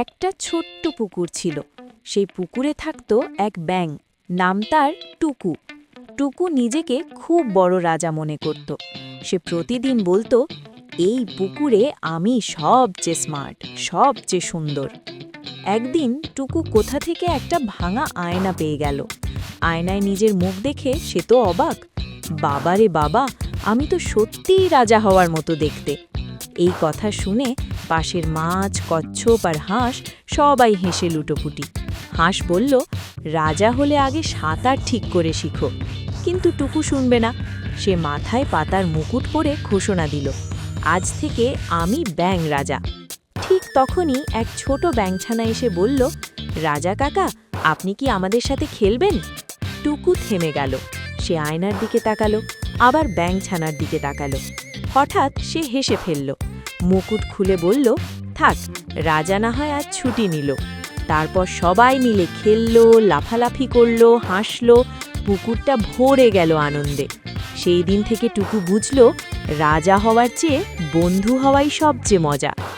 একটা ছোট্ট পুকুর ছিল। সেই পুকুরে থাকতো এক ব্যাঙ, নাম তার টুকু। টুকু নিজেকে খুব বড় রাজা মনে করত। সে প্রতিদিন বলতো, এই পুকুরে আমি সবচেয়ে স্মার্ট, সবচেয়ে সুন্দর। একদিন টুকু কোথা থেকে একটা ভাঙা আয়না পেয়ে গেল। আয়নায় নিজের মুখ দেখে সে তো অবাক। বাবারে বাবা, আমি তো সত্যিই রাজা হওয়ার মতো দেখতে। এই কথা শুনে পাশের মাছ, কচ্ছপ আর হাঁস সবাই হেসে লুটোপুটি। হাঁস বলল, রাজা হলে আগে সাঁতার ঠিক করে শিখো। কিন্তু টুকু শুনবে না। সে মাথায় পাতার মুকুট পরে ঘোষণা দিল, আজ থেকে আমি ব্যাঙ রাজা। ঠিক তখনই এক ছোট ব্যাঙছানা এসে বলল, রাজা কাকা, আপনি কি আমাদের সাথে খেলবেন? টুকু থেমে গেল। সে আয়নার দিকে তাকালো, আবার ব্যাঙছানার দিকে তাকালো। হঠাৎ সে হেসে ফেলল, মুকুট খুলে বলল, থাক, রাজা না হয় আজ ছুটি নিল। তারপর সবাই মিলে খেলল, লাফালাফি করল, হাসল, পুকুরটা ভরে গেল আনন্দে। সেই দিন থেকে টুকু বুঝল, রাজা হওয়ার চেয়ে বন্ধু হওয়াই সবচেয়ে মজা।